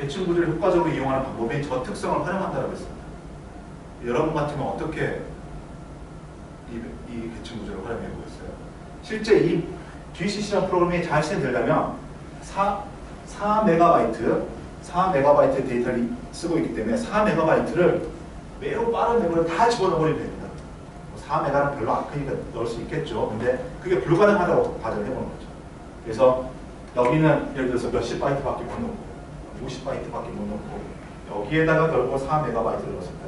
계층 구조를 효과적으로 이용하는 방법이 저 특성을 활용한다고 했습니다. 여러분 같으면 어떻게 이 계층 구조를 활용해 보겠어요? 실제 이 GCC라는 프로그램이 잘 실행되려면 4MB 데이터를 쓰고 있기 때문에 4MB를 매우 빠른 메모리를 다 집어넣어버리면 됩니다. 4MB는 별로 안 크니까 넣을 수 있겠죠. 근데 그게 불가능하다고 가정을 해보는 거죠. 그래서 여기는 예를 들어서 몇십 바이트밖에 못 넣고 50바이트밖에 못 넣고 여기에다가 결국 4MB를 넣었습니다.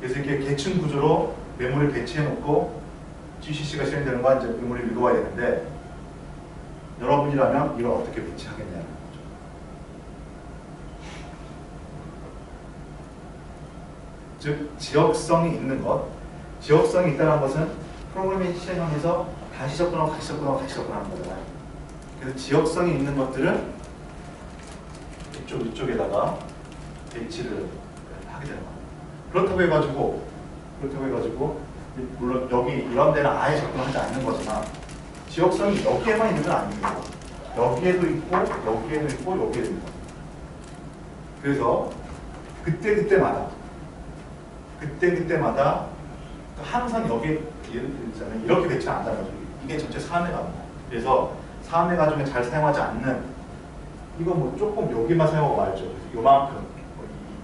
그래서 이렇게 계층 구조로 메모리를 배치해 놓고 GCC가 실행되는 건 이제 메모리를 읽어봐야 되는데 여러분이라면 이걸 어떻게 배치하겠냐는 거죠. 즉 지역성이 있는 것, 지역성이 있다는 것은 프로그램이 실행하면서 다시 접근하고 다시 접근하고 다시 접근하는 거잖아요. 그래서 지역성이 있는 것들은 이쪽에다가 배치를 하게 되는 겁니다. 그렇다고 해가지고 물론 여기 이런 데는 아예 접근하지 않는 거지만 지역성이 여기에만 있는 건 아닙니다. 여기에도 있고 여기에도 있고 여기에도 있고 그래서 그때마다 항상 여기에 예를 들자면 이렇게 배치는 안 한다는 거죠. 이게 전체 4MB입니다. 그래서 4MB 중에 잘 사용하지 않는 이거 뭐 조금 여기만 사용하고 말죠. 요만큼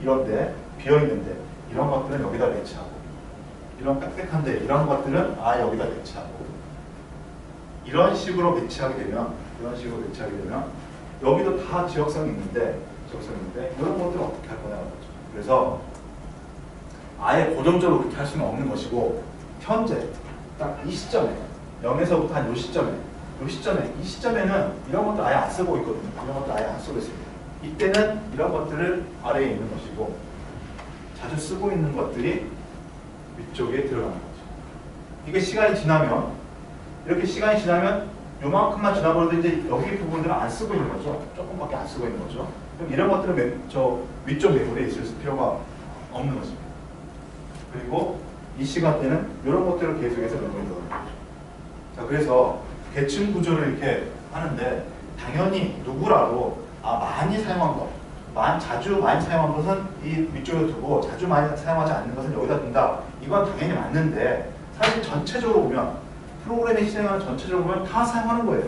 이런데 비어있는데 이런 것들은 여기다 배치하고 이런 빽빽한데 이런 것들은 여기다 배치하고 이런 식으로 배치하게 되면 여기도 다 지역성이 있는데 이런 것들은 어떻게 할 거냐는 거죠. 그래서 아예 고정적으로 그렇게 할 수는 없는 것이고 현재 딱 이 시점에 0에서부터 한 이 시점에는 이런 것도 아예 안 쓰고 있거든요. 이런 것도 아예 안 쓰고 있습니다. 이때는 이런 것들을 아래에 있는 것이고 자주 쓰고 있는 것들이 위쪽에 들어가는 거죠. 이게 시간이 지나면 요만큼만 지나버려도 이제 여기 부분들은 안 쓰고 있는 거죠. 조금밖에 안 쓰고 있는 거죠. 그럼 이런 것들은 저 위쪽 메모리에 있을 필요가 없는 것입니다. 그리고 이 시간대는 이런 것들을 계속해서 메모리에 넣는 거죠. 자, 그래서 계층 구조를 이렇게 하는데 당연히 누구라도 많이 사용한 것, 자주 많이 사용한 것은 이 위쪽에 두고 자주 많이 사용하지 않는 것은 여기다 둔다. 이건 당연히 맞는데 사실 전체적으로 보면 프로그램이 실행하는 전체적으로 보면 다 사용하는 거예요.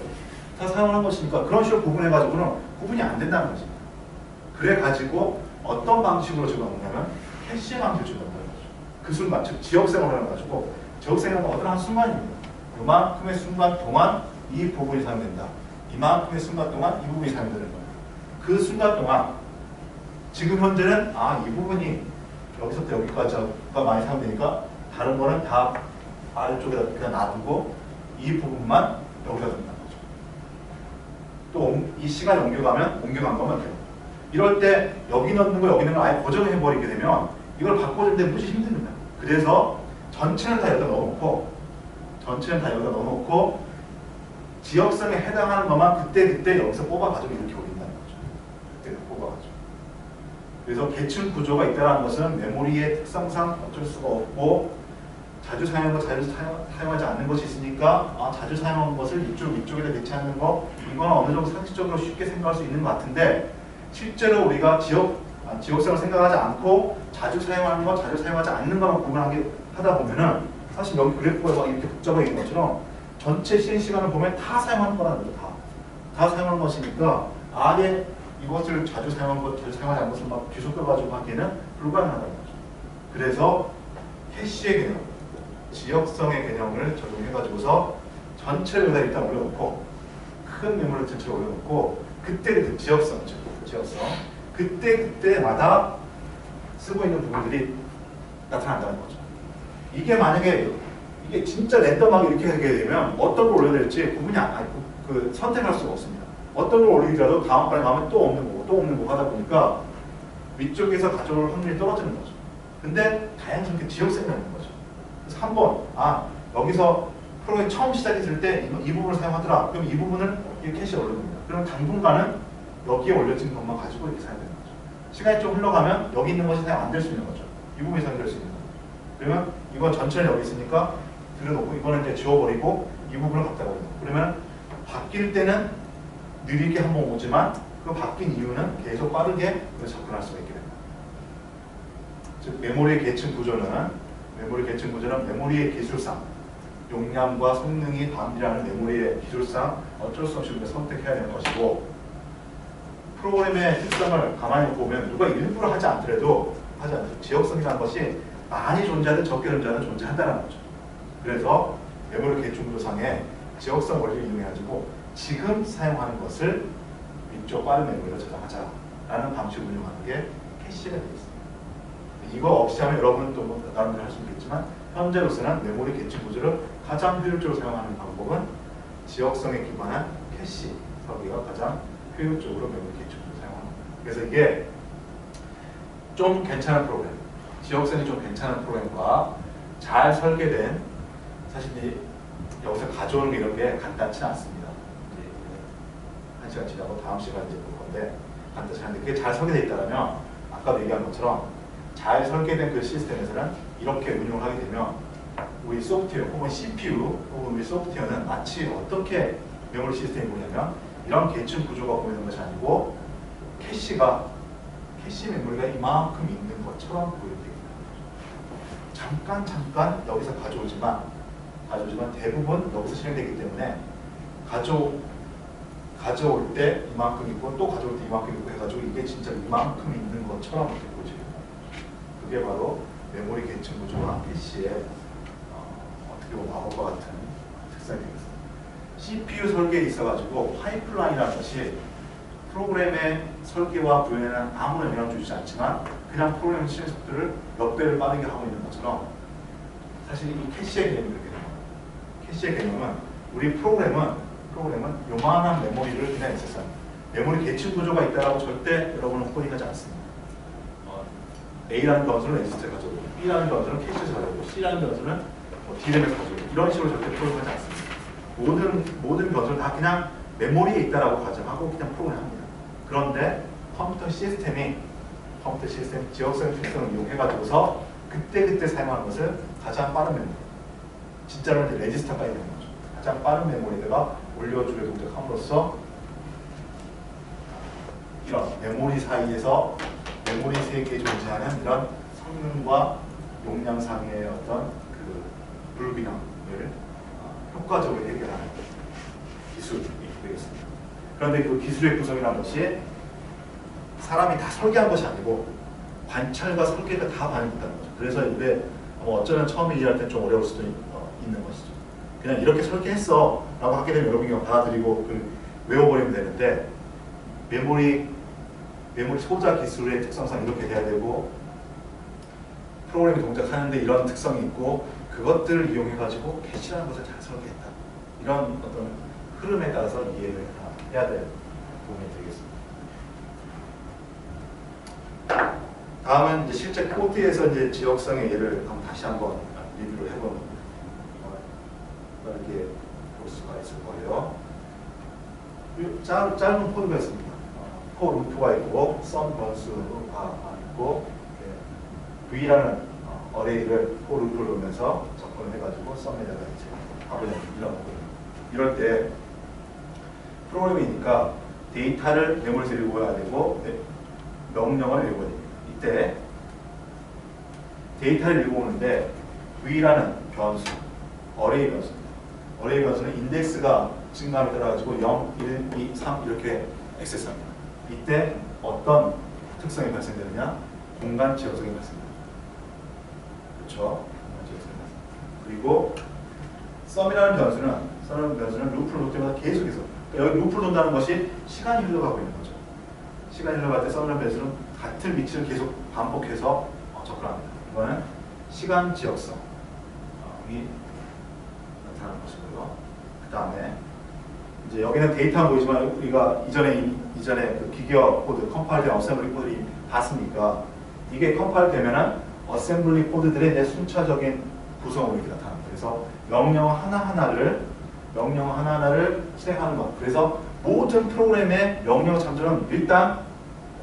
다 사용하는 것이니까 그런 식으로 구분해가지고는 구분이 안 된다는 거지. 그래가지고 어떤 방식으로 적용하냐면 캐시 방식으로 적용한다는 거죠. 그 순간, 즉 지역생활을 해가지고 지역생활은 어떤 한 순간입니다. 이만큼의 순간 동안 이 부분이 사용된다. 이만큼의 순간 동안 이 부분이 사용되는 거예요. 그 순간 동안 지금 현재는 이 부분이 여기서부터 여기까지가 많이 사용되니까 다른 거는 다 아래쪽에다 그냥 놔두고 이 부분만 여기다 둔다는 거죠. 또 이 시간이 옮겨간 거면 돼요. 이럴 때 여기 넣는 거 여기 넣는 거 아예 고정해버리게 되면 이걸 바꿔줄 때 무지 힘듭니다. 그래서 전체는 다 여기다 넣어놓고 지역성에 해당하는 것만 그때 여기서 뽑아가지고 이렇게 올린다는 거죠. 그때 뽑아가지고. 그래서 계층 구조가 있다는 것은 메모리의 특성상 어쩔 수가 없고 자주 사용하고 자주 사용하지 않는 것이 있으니까 자주 사용하는 것을 이쪽에다 배치하는 거 이건 어느 정도 상식적으로 쉽게 생각할 수 있는 것 같은데 실제로 우리가 지역성을 생각하지 않고 자주 사용하는 것, 자주 사용하지 않는 것만 구분하다 보면은 사실 여기 그래프가 막 이렇게 복잡하게 있는 것처럼 전체 실행 시간을 보면 다 사용하는 거라는 거죠. 다 사용하는 것이니까 아예 이것을 자주 사용한 것, 자주 사용하지 않은 것을 막 뒤섞여가지고 하기에는 불가능하다는 거죠. 그래서 캐시의 개념, 지역성의 개념을 적용해가지고서 전체를 여기다 일단 올려놓고 큰 메모리를 전체를 올려놓고 그때 지역성, 그때마다 쓰고 있는 부분들이 나타난다는 거죠. 이게 만약에 이게 진짜 랜덤하게 이렇게 하게 되면 어떤 걸 올려야 될지 구분이 선택할 수가 없습니다. 어떤 걸 올리더라도 다음 번에 가면 또 없는 거고 하다 보니까 위쪽에서 가져올 확률이 떨어지는 거죠. 근데 다양스럽게 지역성이 있는 거죠. 그래서 한번 여기서 프로그램이 처음 시작했을 때 이 부분을 사용하더라. 그럼 이 부분을 이 캐시에 올려둡니다. 그럼 당분간은 여기에 올려진 것만 가지고 이렇게 사용되는 거죠. 시간이 좀 흘러가면 여기 있는 것이 사용 안 될 수 있는 거죠. 이 부분이 사용될 수 있는 거죠. 그러면 이건 전체는 여기 있으니까 들여놓고 이거는 이제 지워버리고 이 부분을 갖다 버리고 그러면 바뀔 때는 느리게 한번 오지만 그 바뀐 이유는 계속 빠르게 접근할 수가 있게 됩니다. 즉 메모리의 계층 구조는 메모리의 기술상 용량과 성능이 반비례하는 메모리의 기술상 어쩔 수 없이 우리가 선택해야 되는 것이고, 프로그램의 특성을 가만히 보면 누가 일부러 하지 않더라도 지역성이라는 것이 많이 존재하든 적게 존재하든 존재한다는 거죠. 그래서 메모리 계층 구조상의 지역성 원리를 이용해가지고 지금 사용하는 것을 위쪽 빠른 메모리로 저장하자라는 방식을 운영하는 게 캐시가 되겠습니다. 이거 없이 하면 여러분은 또 뭐 나름대로 할 수 있겠지만, 현재로서는 메모리 계층 구조를 가장 효율적으로 사용하는 방법은 지역성에 기반한 캐시 설계가 가장 효율적으로 메모리 계층 구조를 사용합니다. 그래서 이게 좀 괜찮은 프로그램, 지역성이 좀 괜찮은 프로그램과 잘 설계된, 사실 이제 여기서 가져오는 게 이런 게 간단치 않습니다. 이제 한 시간 지나고 다음 시간에 이제 볼 건데 간단치 않은데, 그게 잘 설계되어 있다면 아까도 얘기한 것처럼 잘 설계된 그 시스템에서는 이렇게 운영을 하게 되면 우리 소프트웨어 혹은 CPU 혹은 우리 소프트웨어는 마치 어떻게 메모리 시스템이 보냐면 이런 계층 구조가 보이는 것이 아니고 캐시 메모리가 이만큼 있는 것처럼 보여집니다. 잠깐 여기서 가져오지만 대부분 여기서 실행되기 때문에 가져올 때 이만큼 있고 또 가져올 때 이만큼 있고 해가지고 이게 진짜 이만큼 있는 것처럼 이렇게 보여져요. 그게 바로 메모리 계층 구조와 캐시의 어떻게 보면 마법과 같은 특성이 되겠습니다. CPU 설계에 있어가지고 파이프라인이라는 것이 프로그램의 설계와 구현에는 아무런 영향을 주지 않지만 그냥 프로그램 실행 속도를 몇 배를 빠르게 하고 있는 것처럼, 사실 이 캐시의 개념이 그렇게 됩니다. 캐시의 개념은 우리 프로그램은 요만한 메모리를 그냥 있었어요. 메모리 계층 구조가 있다라고 절대 여러분은 코딩하지 않습니다. A라는 변수는 레지스터에 가져오고, B라는 변수는 캐시에서 가져오고, C라는 변수는 DRAM에서 가져오고, 이런 식으로 절대 프로그램하지 않습니다. 모든 변수는 다 그냥 메모리에 있다라고 가정하고 그냥 프로그램합니다. 그런데 컴퓨터 시스템 지역성 특성을 이용해가지고서 그때 사용하는 것을 가장 빠른 메모리, 진짜로 이제 레지스터까지 되는 거죠. 가장 빠른 메모리에다가 올려주게 동작함으로써 이런 메모리 사이에서 메모리 세계에 존재하는 이런 성능과 용량상의 어떤 그 불균형을 효과적으로 해결하는 기술이 되겠습니다. 그런데 그 기술의 구성이라는 것이 사람이 다 설계한 것이 아니고 관찰과 설계가 다 반영됐다는 거죠. 그래서 이게 어쩌면 처음에 이해할 때 좀 어려울 수도 있는 것이죠. 그냥 이렇게 설계했어 라고 하게 되면 여러분이 받아들이고 외워버리면 되는데, 메모리 소자 기술의 특성상 이렇게 돼야 되고 프로그램이 동작하는데 이런 특성이 있고 그것들을 이용해가지고 캐시라는 것을 잘 설계했다. 이런 어떤 흐름에 따라서 이해를 해야 될 부분이 되겠습니다. 다음은 이제 실제 코드에서 이제 지역성의 예를 다시 한번 리뷰를 해보는 이렇게 볼 수가 있을 거예요. 짧은 코드가 있습니다. for 루프가 있고 sum 변수가 있고 v라는 어레이를 for 루프를 넣으면서 접근을 해가지고 sum에다가 이제 답을 이런 거거든요. 이럴 때 프로그램이니까 데이터를 메모리에서 읽어야 되고 명령을 읽어야 됩니다. 이때 데이터를 읽어오는데 v라는 변수, 어레이 변수입니다. 어레이 변수는 인덱스가 증가함에 따라 가지고 0, 1, 2, 3 이렇게 액세스합니다. 이때 어떤 특성이 발생되느냐? 공간 지역성이 발생됩니다. 그렇죠? 공간 지역성이 발생됩니다. 그리고 sum이라는 변수는 루프를 돌 때마다 계속해서, 그러니까 여기 루프를 돈다는 것이 시간이 흘러가고 있는 거죠. 시간이 흘러갈 때 sum이라는 변수는 같은 위치를 계속 반복해서 접근합니다. 이거는 시간 지역성이 나타나는 것이고요. 그 다음에 이제 여기는 데이터는 보이지만 우리가 이전에 그 비교 코드, 컴파일된 어셈블리 코드를 봤으니까 이게 컴파일 되면은 어셈블리 코드들의 내 순차적인 구성으로 이렇게 나타납니다. 그래서 명령 하나하나를 실행하는 것. 그래서 모든 프로그램의 명령 참조는 일단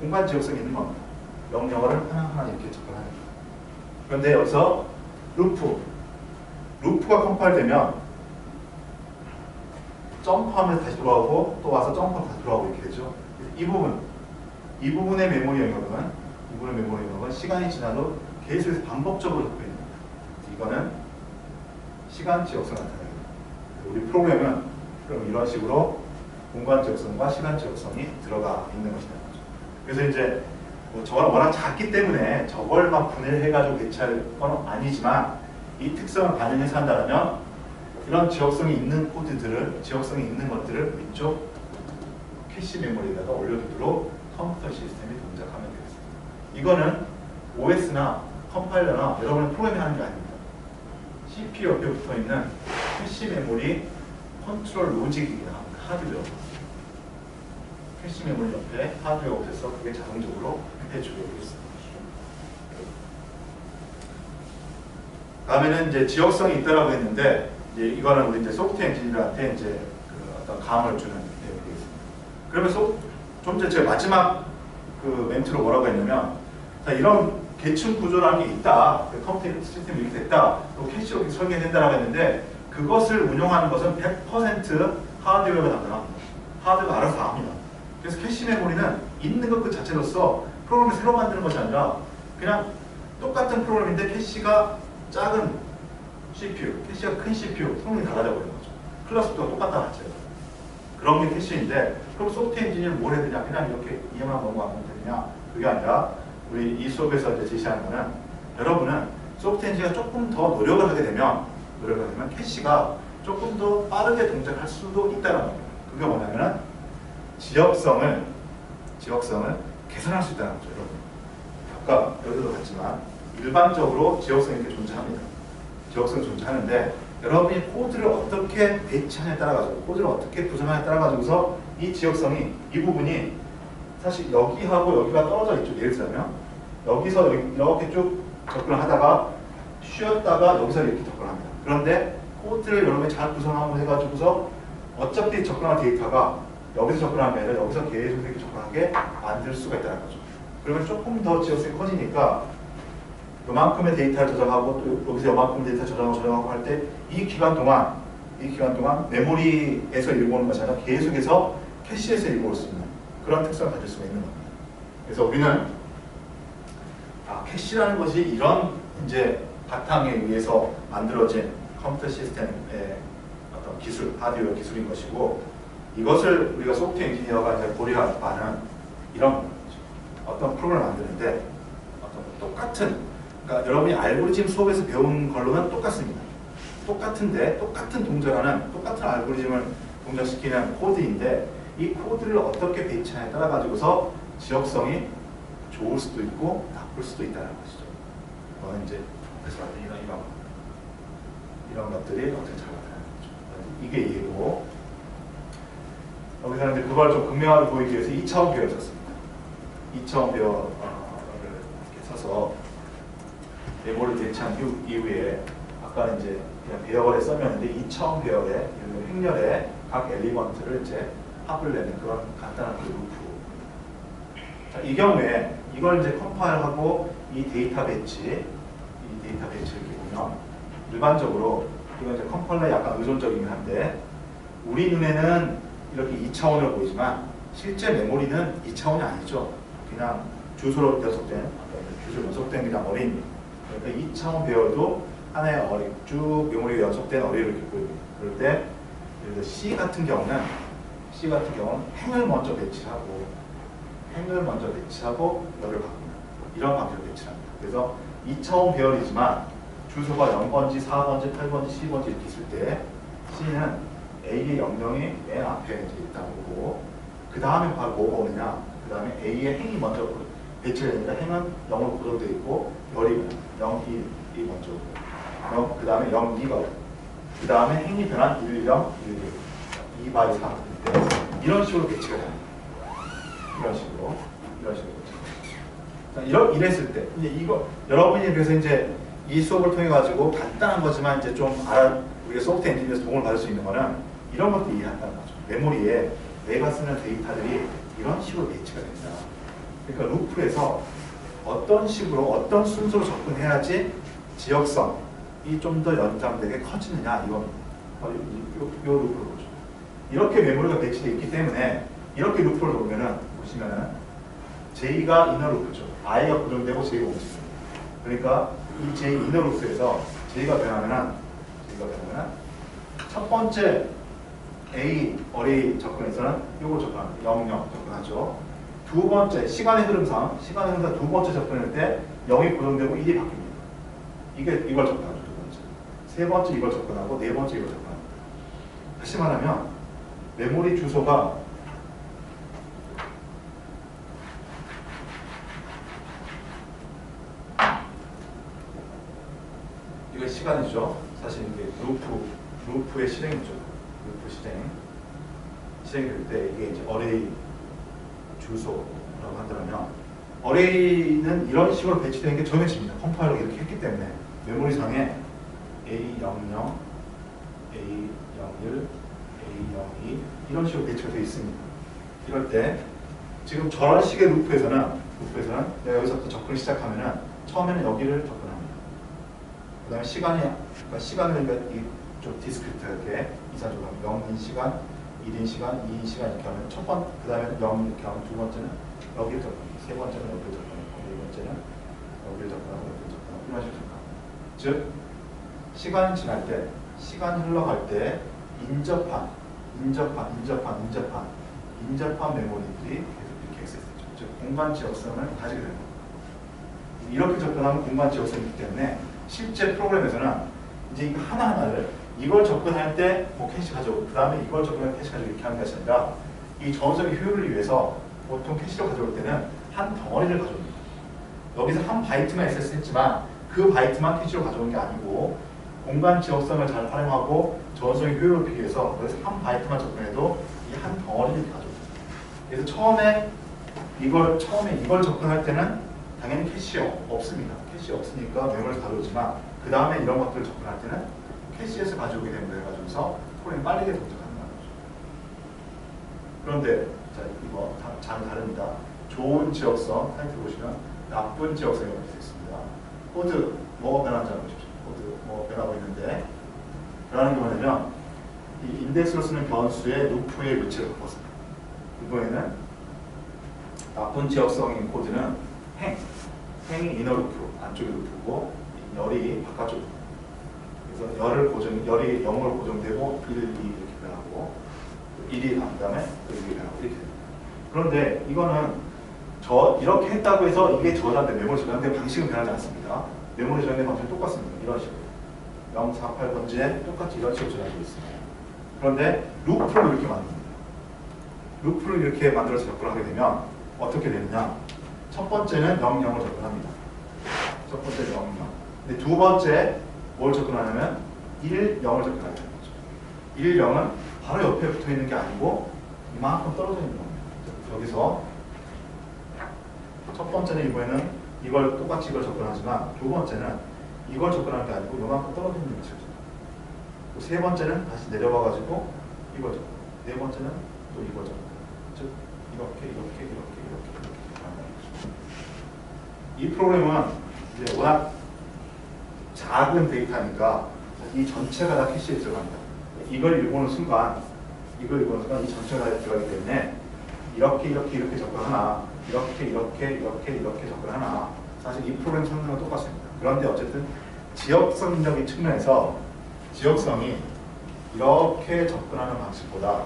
공간 지역성이 있는 겁니다. 명령어를 하나하나 이렇게 접근하는 거예요. 그런데 여기서 루프가 컴파일되면 점프하면서 다시 돌아오고 또 와서 점프하면서 다시 돌아오고 이렇게 되죠. 이 부분의 메모리 영역은 시간이 지나도 계속해서 반복적으로 적혀 있는 겁니다. 이거는 시간 지역성 나타내는 겁니다. 우리 프로그램은 그럼 이런 식으로 공간 지역성과 시간 지역성이 들어가 있는 것이라는 거죠. 그래서 이제 저거는 워낙 작기 때문에 저걸 막 분해해가지고 배치할 건 아니지만 이 특성을 반영해서 한다면 이런 지역성이 있는 코드들을, 지역성이 있는 것들을 위쪽 캐시 메모리에다가 올려두도록 컴퓨터 시스템이 동작하면 되겠습니다. 이거는 OS나 컴파일러나 여러분의 프로그램이 하는 게 아닙니다. CPU 옆에 붙어 있는 캐시 메모리 컨트롤 로직이긴 합니다. 하드웨어. 캐시 메모리 옆에 하드웨어 옆에서 그게 자동적으로 해주고 있습니다. 다음에는 이제 지역성이 있다라고 했는데, 이제 이거는 우리 이제 소프트웨어 엔지니어한테 이제 그 어떤 감을 주는 내용이 되겠습니다. 그러면서 좀 전에 제가 마지막 그 멘트로 뭐라고 했냐면, 자, 이런 계층 구조라는 게 있다. 그 컴퓨터 시스템이 이렇게 됐다. 또 캐시로 이렇게 설계된다라고 했는데, 그것을 운용하는 것은 100% 하드웨어가 담당합니다. 하드웨어가 알아서 다 합니다. 그래서 캐시 메모리는 있는 것 그 자체로서 프로그램을 새로 만드는 것이 아니라 그냥 똑같은 프로그램인데 캐시가 작은 CPU, 캐시가 큰 CPU, 성능이 달라져 버리는 거죠. 클러스터가 똑같다 자체가. 그런 게 캐시인데, 그럼 소프트웨어 엔지니어는 뭘 해야 되냐? 그냥 이렇게 이해만 넘어가면 되느냐? 그게 아니라 우리 이 수업에서 이제 제시하는 거는, 여러분은 소프트웨어 엔지니어가 조금 더 노력을 하게 되면 캐시가 조금 더 빠르게 동작할 수도 있다는 겁니다. 그게 뭐냐면은 지역성을 개선할 수 있다는 거죠, 여러분. 아까 여기도 봤지만 일반적으로 지역성이 이렇게 존재합니다. 지역성이 존재하는데 여러분이 코드를 어떻게 배치하냐에 따라 가지고, 코드를 어떻게 구성하냐에 따라 가지고서 이 지역성이, 이 부분이 사실 여기하고 여기가 떨어져 있죠. 예를 들자면 여기서 이렇게 쭉 접근을 하다가 쉬었다가 여기서 이렇게 접근합니다. 그런데 코드를 여러분이 잘 구성하고 해가지고서 어차피 접근한 데이터가 여기서 접근하는 게 아니라 여기서 계속 이렇게 접근하게 만들 수가 있다는 거죠. 그러면 조금 더 지역성이 커지니까 요만큼의 데이터를 저장하고 또 여기서 요만큼 데이터 저장하고 할 때 이 기간 동안 메모리에서 읽어오는 것이 아니라 계속해서 캐시에서 읽어올 수 있는 그런 특성을 가질 수가 있는 겁니다. 그래서 우리는 캐시라는 것이 이런 이제 바탕에 의해서 만들어진 컴퓨터 시스템의 어떤 기술, 하드웨어 기술인 것이고, 이것을 우리가 소프트웨어 엔지니어가 이제 고려하는 바는 이런 거죠. 어떤 프로그램을 만드는데 똑같은, 그러니까 여러분이 알고리즘 수업에서 배운 걸로는 똑같습니다. 똑같은데 똑같은 동작하는, 똑같은 알고리즘을 동작시키는 코드인데 이 코드를 어떻게 배치하냐에 따라 가지고서 지역성이 좋을 수도 있고 나쁠 수도 있다는 것이죠. 그거는 이제 그래서 이런 것들이 어떻게 잘 나타나는 거죠. 이게 이해고, 여기서는 이제 그걸 좀 극명하게 보이기 위해서 2차원 배열을 썼습니다. 2차원 배열을 이렇게 써서 메모를 배치한 이후에 아까는 이제 그냥 배열에 써면인데 2차원 배열의 행렬의 각 엘리먼트를 이제 합을 내는 그런 간단한 그 루프. 자, 이 경우에 이걸 이제 컴파일하고 이 데이터 배치를 이렇게 보면 일반적으로 이건 이제 컴파일러에 약간 의존적이긴 한데 우리 눈에는 이렇게 2차원으로 보이지만 실제 메모리는 2차원이 아니죠. 그냥 주소로 연속된 그냥 어레입니다. 그러니까 2차원 배열도 하나의 어레, 쭉 메모리가 연속된 어레를 이렇게 보입니다. 그럴 때 C 같은 경우는 행을 먼저 배치하고 여기를 바꿉니다. 이런 방식으로 배치합니다. 그래서 2차원 배열이지만 주소가 0번지, 4번지, 8번지, 10번지 이렇게 있을 때 C는 A의 영역이 맨 앞에 이제 있다고 보고, 그 다음에 바로 뭐가 오느냐, 그 다음에 A의 행이 먼저 배치되니까 행은 0으로 고정되어 있고 열이 0, 1이 먼저 오고, 그 다음에 0, 2가 오고, 그 다음에 행이 변한 1, 0, 1, 2, 2 바이 3. 이런 식으로 배치가 됩니다. 이런 식으로. 자, 이랬을 때, 이제 이거, 여러분이 그래서 이제 이 수업을 통해 가지고 간단한 거지만 이제 좀 우리가 소프트웨어 엔지니어에서 도움을 받을 수 있는 거는 이런 것도 이해한다는 거죠. 메모리에 내가 쓰는 데이터들이 이런 식으로 배치가 된다. 그러니까 루프에서 어떤 식으로, 어떤 순서로 접근해야지 지역성이 좀 더 연장되게 커지느냐, 이건 요 루프를 보죠. 이렇게 메모리가 배치되어 있기 때문에 이렇게 루프를 보면은 보시면은 J가 이너 루프죠. I가 고정되고 J가 움직입니다. 그러니까 이 J 이너 루프에서 J가 변하면은 첫 번째 A 어레이 접근에서는 이걸 접근합니다. 0, 0 접근하죠. 두 번째 시간의 흐름상 두 번째 접근할 때 0이 고정되고 1이 바뀝니다. 이걸 접근하죠. 두 번째. 세 번째 이걸 접근하고 네 번째 이걸 접근합니다. 다시 말하면 메모리 주소가 이거 시간이죠. 사실 이게 루프의 실행이죠. 루프 실행될 때 이게 이제 어레이 주소라고 한다면 어레이는 이런 식으로 배치되는 게 정해집니다. 컴파일러가 이렇게 했기 때문에 메모리상에 A00, A01, A02 이런 식으로 배치가 되어 있습니다. 이럴 때 지금 저런 식의 루프에서는 내가 여기서부터 접근을 시작하면은 처음에는 여기를 접근합니다. 그 다음에 시간을 이쪽 디스크리트하게 이사적으로 0인 시간, 1인 시간, 2인 시간 이렇게 하면 그 다음에는 0 이렇게 하면 두 번째는 여기를 접근합니다. 세 번째는 여기를 접근하고 네 번째는 여기를 접근하고 이런 식으로 접근합니다. 즉 시간이 지날 때, 시간이 흘러갈 때 인접한 메모리들이 계속 이렇게 액세스되죠. 즉 공간 지역성을 가지게 됩니다. 이렇게 접근하면 공간 지역성이 있기 때문에 실제 프로그램에서는 이제 이거 하나하나를 이걸 접근할 때 뭐 캐시 가져오고 그 다음에 이걸 접근할 때 캐시 가져오고 이렇게 하는 것이 아니라 이 전원적인 효율을 위해서 보통 캐시를 가져올 때는 한 덩어리를 가져옵니다. 여기서 한 바이트만 액세스했지만 그 바이트만 캐시로 가져온 게 아니고 공간 지역성을 잘 활용하고 전원적인 효율을 높이기 위해서 여기서 한 바이트만 접근해도 이 한 덩어리를 가져옵니다. 그래서 처음에 이걸 접근할 때는 당연히 캐시 없습니다. 캐시 없으니까 메모리를 가져오지만 그 다음에 이런 것들을 접근할 때는 캐시에서 가져오게 되는 거에 가지고서 프로그램이 빠르게 동작하는 거죠. 그런데 자 이거 잘 다릅니다. 좋은 지역성 타이틀 보시면 나쁜 지역성이라고 되어 있습니다. 코드 뭐가 변하는지 알고 보십시오. 코드 뭐가 변하고 있는데 변하는 게 뭐냐면 이 인덱스로 쓰는 변수의 루프의 위치를 바꿨습니다. 이번에는 나쁜 지역성인 코드는 행이 이너 루프 안쪽에 루프고 열이 바깥쪽 루프. 그래서 열이 0으로 고정되고 1, 2 이렇게 변하고 1이 간 다음에 2이 변하고 이렇게 됩니다. 그런데 이거는 이렇게 했다고 해서 이게 저장된 메모리 저장된 방식은 변하지 않습니다. 메모리 저장된 방식은 똑같습니다. 이런 식으로 048번지에 똑같이 이런 식으로 저장되어 있습니다. 그런데 루프를 이렇게 만듭니다. 루프를 이렇게 만들어서 접근하게 되면 어떻게 되느냐? 첫 번째는 0, 0을 접근합니다. 첫 번째 0, 0. 근데 두 번째 뭘 접근하냐면 1, 0을 접근하게 되는 거죠. 1, 0은 바로 옆에 붙어 있는 게 아니고 이만큼 떨어져 있는 겁니다. 여기서 첫 번째는 이번에는 똑같이 이걸 접근하지만 두 번째는 이걸 접근하는 게 아니고 이만큼 떨어져 있는 위치를 접근. 세 번째는 다시 내려와 가지고 이걸 접근. 네 번째는 또 이걸 접근. 즉 이렇게 이 프로그램은 이제 워낙 작은 데이터니까 이 전체가 다 캐시에 들어갑니다. 이걸 읽어보는 순간 이 전체가 다 들어가기 때문에 이렇게 접근하나 이렇게 접근하나 사실 이 프로그램 성능은 똑같습니다. 그런데 어쨌든 지역성적인 측면에서 지역성이 이렇게 접근하는 방식보다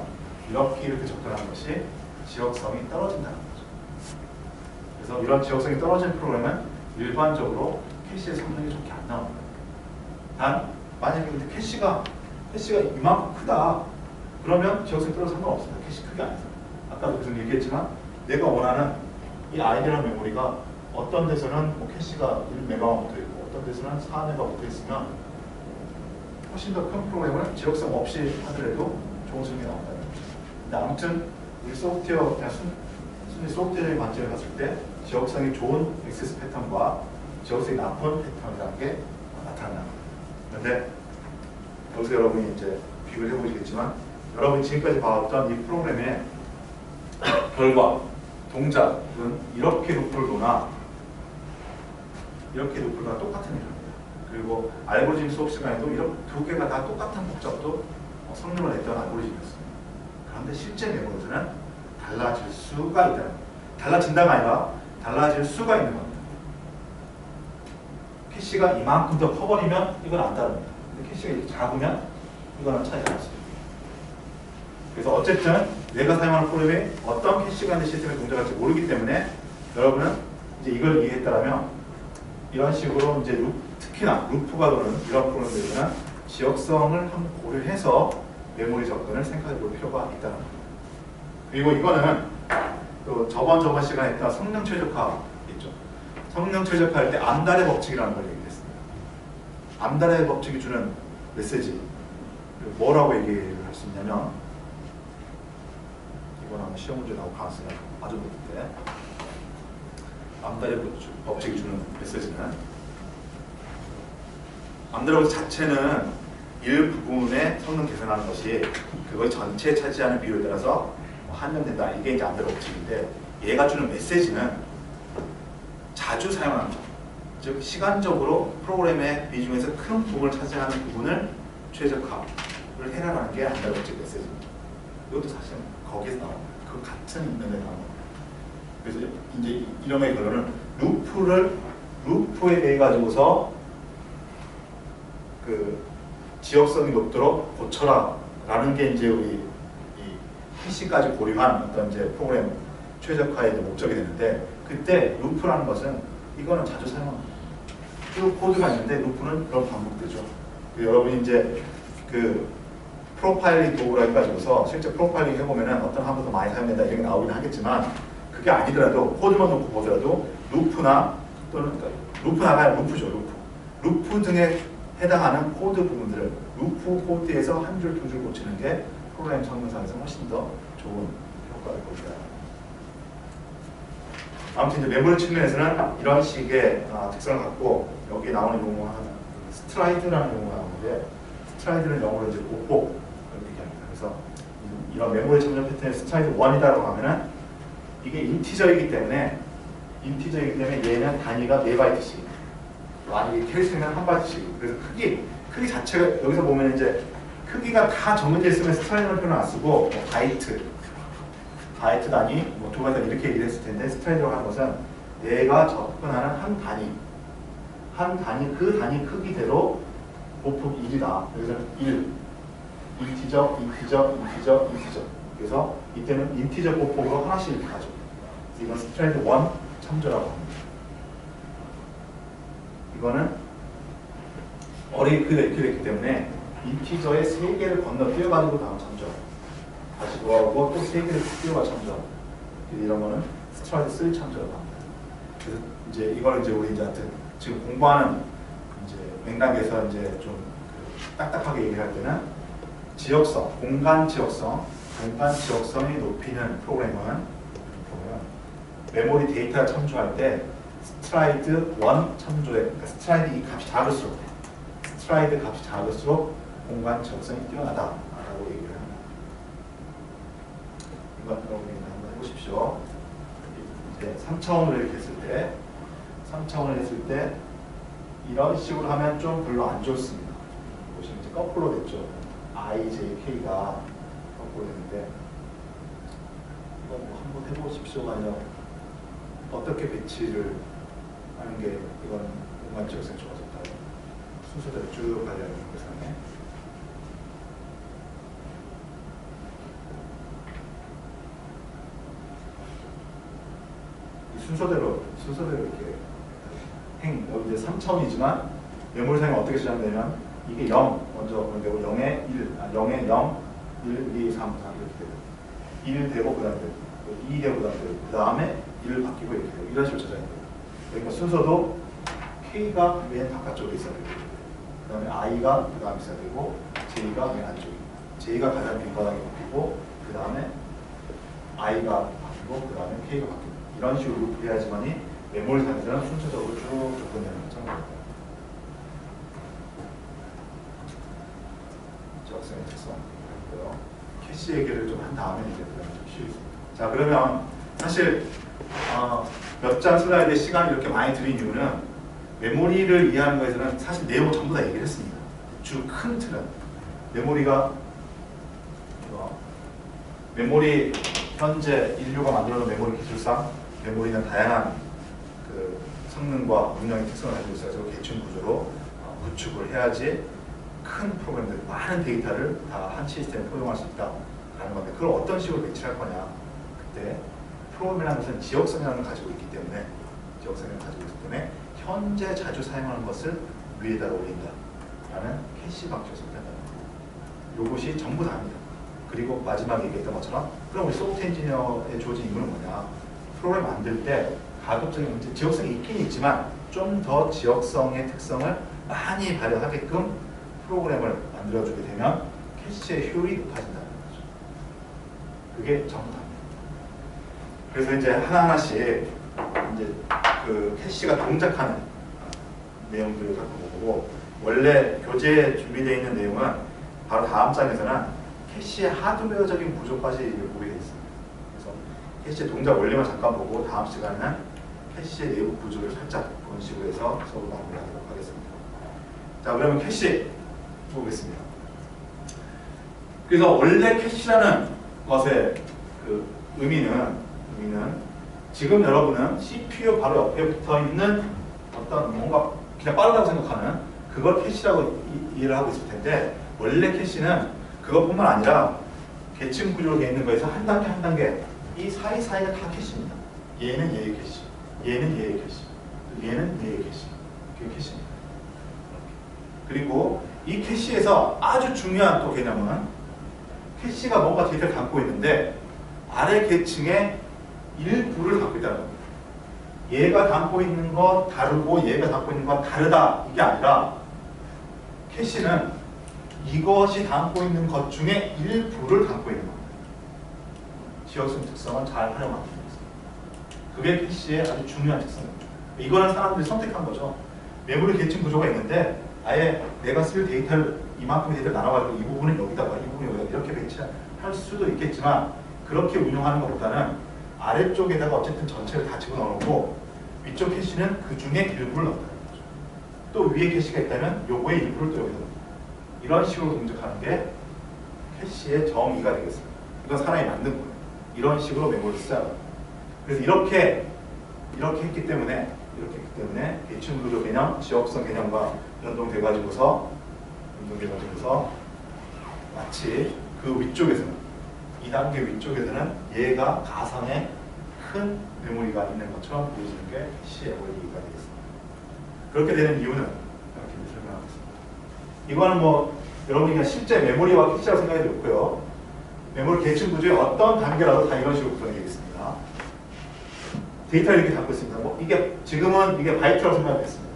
이렇게 접근하는 것이 지역성이 떨어진다는 거죠. 그래서 이런 지역성이 떨어진 프로그램은 일반적으로 캐시의 성능이 좋게 안 나옵니다. 단 만약에 근데 캐시가 이만큼 크다 그러면 지역성이 떨어져서 상관없습니다. 캐시 크게 안 해서. 아까도 계속 얘기했지만 내가 원하는 이 아이디어널 메모리가 어떤 데서는 뭐 캐시가 1메가가 붙어 있고 어떤 데서는 4메가 붙어 있으면 훨씬 더 큰 프로그램을 지역성 없이 하더라도 좋은 성능이 나온다는 거죠. 근데 아무튼 우리 소프트웨어 그냥 순위 소프트웨어의 관점을 봤을 때 지역성이 좋은 액세스 패턴과 지역성이 나쁜 패턴이라는 게 나타납니다. 그런데 여기서 여러분이 이제 비교를 해보시겠지만 여러분이 지금까지 봐왔던 이 프로그램의 결과, 동작은 이렇게 루프를 도나 이렇게 루프를 도나 똑같은 일을 합니다. 그리고 알고리즘 수업 시간에도 이런 두 개가 다 똑같은 복잡도 성능을 냈던 알고리즘이었습니다. 그런데 실제 메모리는 달라질 수가 있다는 거예요. 달라진다가 아니라 달라질 수가 있는 겁니다. 캐시가 이만큼 더 커버리면 이건 안 다릅니다. 근데 캐시가 이렇게 작으면 이거는 차이가 났습니다. 그래서 어쨌든 내가 사용하는 프로그램이 어떤 캐시가 있는 시스템에 동작할지 모르기 때문에 여러분은 이제 이걸 이해했다라면 이런 식으로 이제 특히나 루프가 도는 이런 프로그램들은 지역성을 한번 고려해서 메모리 접근을 생각해 볼 필요가 있다는 겁니다. 그리고 이거는 또 저번 시간에 했던 성능 최적화 있죠. 성능 최적화할 때 암달의 법칙이라는 걸 얘기했습니다. 암달의 법칙이 주는 메시지 뭐라고 얘기를 할 수 있냐면 이건 아마 시험 문제 나올 가능성이 아주 높은데 암달의 법칙이 주는 메시지는 암달의 법칙 자체는 일부분의 성능 개선하는 것이 그걸 전체에 차지하는 비율에 따라서 한정된다. 이게 이제 암달의 법칙인데 얘가 주는 메시지는 자주 사용하는 것. 즉 시간적으로 프로그램의 비중에서 큰 부분을 차지하는 부분을 최적화를 해라라는 게 암달의 법칙 메시지입니다. 이것도 사실 거기에서 나옵니다. 그 같은 면에 나옵니다. 그래서 이제 이름의 결론은 루프에 대해 가지고서 그 지역성이 높도록 고쳐라라는 게 이제 우리 이 캐시까지 고려한 어떤 이제 프로그램 최적화의 목적이 되는데 그때 루프라는 것은 이거는 자주 사용합니다. 그 코드가 있는데 루프는 그런 반복되죠. 여러분이 이제 그 프로파일링 도구라 해가지고서 실제 프로파일링 해보면은 어떤 한번더 많이 사용된다 이런 게 나오긴 하겠지만 그게 아니더라도 코드만 놓고 보더라도 루프나 또는 그러니까 루프나가 아니라 루프죠. 루프 등에 해당하는 코드 부분들을 루프 코드에서 한 줄 두 줄 고치는 게 프로그램 성능상에서 훨씬 더 좋은 효과를 보입니다. 아무튼 이제 메모리 측면에서는 이런 식의 특성을 갖고 여기 나오는 용어가 스트라이드라는 용어가 나오는데 스트라이드는 영어로 이제 보폭 이렇게 얘기합니다. 그래서 이런 메모리 참여 패턴의 스트라이드 1이다라고 하면은 이게 인티저이기 때문에 얘는 단위가 4바이트씩 만약에 캐릭터면 1바이트씩 그래서 크기 자체가 여기서 보면 이제 크기가 다 정해져 있으면 스트라이드라는 표현을 안 쓰고 뭐 바이트 단위, 뭐 2바이트 이렇게 얘기를 했을 텐데 스트라이드라고 하는 것은 내가 접근하는 한 단위 그 단위 크기대로 보폭 1이다. 여기서는 1 인티저 그래서 이때는 인티저 보폭으로 하나씩 이렇게 가죠. 이건 스트라이드 1 참조라고 합니다. 이거는 어레이 크기가 이렇게 됐기 때문에 인티저의 3개를 건너뛰어가지고 다음 참조 다시 돌아오고 또 3개를 뛰어가 참조 이런 거는 스트라이드 3 참조라고 합니다. 그래서 이제 이거는 이제 우리 이제 지금 공부하는 이제 맥락에서 이제 좀 딱딱하게 얘기할 때는 지역성, 공간 지역성이 높이는 프로그램은 메모리 데이터 참조할 때 스트라이드 1 참조에 그러니까 스트라이드 이 값이 작을수록 공간 지역성이 뛰어나다라고 얘기를 합니다. 이거 여러분이 한번 해보십시오. 이제 3차원으로 이렇게 했을 때 이런 식으로 하면 좀 별로 안 좋습니다. 보시면 이제 거꾸로 됐죠. I, J, K가 거꾸로 됐는데 이거 뭐 한번 해보십시오가 아니라 어떻게 배치를 하는 게 이건 공간 지역성이 좋아졌다. 순서대로 쭉 가야 하는 거상에 순서대로 이렇게 여기 이제 3차원이지만 메모리상에 어떻게 저장되면 이게 0 먼저 되고 0에 0에 0, 1, 2, 3, 4 이렇게 되고 1 되고 그 다음에 2 되고 그 다음에 1 바뀌고 이렇게 되고 이런 식으로 저장이 돼요. 그러니까 순서도 K가 맨 바깥쪽에 있어야 되고 그 다음에 I가 그 다음에 있어야 되고 J가 맨 안쪽에 J가 가장 빈바닥에 바뀌고 그 다음에 I가 바뀌고 그 다음에 K가 바뀌고 이런 식으로 해야지만이 메모리상에서는 순서적으로 쭉 접근되는 것처럼 지역성의 특성 있고요. 캐시 얘기를 좀 한 다음에 이제 좀 쉬겠습니다. 자 그러면 사실 몇 장 슬라이드에 시간을 이렇게 많이 들인 이유는 메모리를 이해하는 것에서는 사실 내용 전부 다 얘기를 했습니다. 주 큰 틀은 메모리 현재 인류가 만들어놓은 메모리 기술상 메모리는 다양한 그 성능과 운영의 특성을 가지고 있어서 계층 구조로 구축을 해야지 큰 프로그램들, 많은 데이터를 다 한 시스템에 포용할 수 있다라는 건데, 그걸 어떤 식으로 배치할 거냐. 그때 프로그램이라는 것은 지역성향을 가지고 있기 때문에, 현재 자주 사용하는 것을 위에다가 올린다라는 캐시 방식을 선택한다는 거예요. 이것이 전부 다입니다. 그리고 마지막에 얘기했던 것처럼, 그럼 우리 소프트 엔지니어의 주어진 임무는 뭐냐? 프로그램 만들 때 가급적인 문제, 지역성이 있긴 있지만 좀 더 지역성의 특성을 많이 발휘하게끔 프로그램을 만들어주게 되면 캐시의 효율이 높아진다는 거죠. 그게 전부 다입니다. 그래서 이제 하나하나씩 이제 그 캐시가 동작하는 내용들을 갖고 보고, 원래 교재에 준비되어 있는 내용은 바로 다음 장에서는 캐시의 하드웨어적인 구조까지 보게 되어 있습니다. 그래서 캐시의 동작 원리만 잠깐 보고 다음 시간에는 캐시의 내부 구조를 살짝 그런 식으로 해서 서로 마무리하도록 하겠습니다. 자, 그러면 캐시 보겠습니다. 그래서 원래 캐시라는 것의 그 의미는 지금 여러분은 CPU 바로 옆에 붙어 있는 어떤 뭔가 그냥 빠르다고 생각하는 그걸 캐시라고 이해를 하고 있을 텐데, 원래 캐시는 그것뿐만 아니라 계층 구조로 되어 있는 거에서 한 단계 한 단계 이 사이사이가 다 캐시입니다. 얘는 얘의 캐시, 얘는 얘의 캐시, 얘는 얘의 캐시. 그게 캐시입니다. 그리고 이 캐시에서 아주 중요한 또 개념은, 캐시가 뭔가 데이터를 담고 있는데 아래 계층의 일부를 담고 있다는 겁니다. 얘가 담고 있는 거 다르고 얘가 담고 있는 건 다르다, 이게 아니라 캐시는 이것이 담고 있는 것 중에 일부를 담고 있는 겁니다. 지역성 특성을 잘 활용하는 겁니다. 그게 캐시의 아주 중요한 특성입니다. 이거는 사람들이 선택한 거죠. 메모리 계층 구조가 있는데 아예 내가 쓸 데이터를 이만큼의 데이터를 나눠가지고 이 부분은 여기다가 이 부분은 여기다 이렇게 배치할 수도 있겠지만, 그렇게 운영하는 것보다는 아래쪽에다가 어쨌든 전체를 다 집어넣고 위쪽 캐시는 그 중에 일부를 넣는다는 거죠. 또 위에 캐시가 있다면 요거의 일부를 또 여기다 넣는다. 이런 식으로 동작하는 게 캐시의 정의가 되겠습니다. 이건 사람이 만든 거예요. 이런 식으로 메모리를 쓰자고. 그래서 이렇게 했기 때문에 계층 구조 개념, 지역성 개념과 연동돼가지고서 마치 그 위쪽에서는, 2단계 위쪽에서는 얘가 가상의 큰 메모리가 있는 것처럼 보여지는 게 캐시의 원리가 되겠습니다. 그렇게 되는 이유는 이렇게 설명하겠습니다. 이거는 뭐 여러분이 그냥 실제 메모리와 캐시라고 생각이 좋고요. 메모리 계층 구조의 어떤 단계라도 다 이런 식으로 구성되겠습니다. 데이터를 이렇게 담고 있습니다. 뭐 이게 지금은 이게 바이트라고 생각했습니다.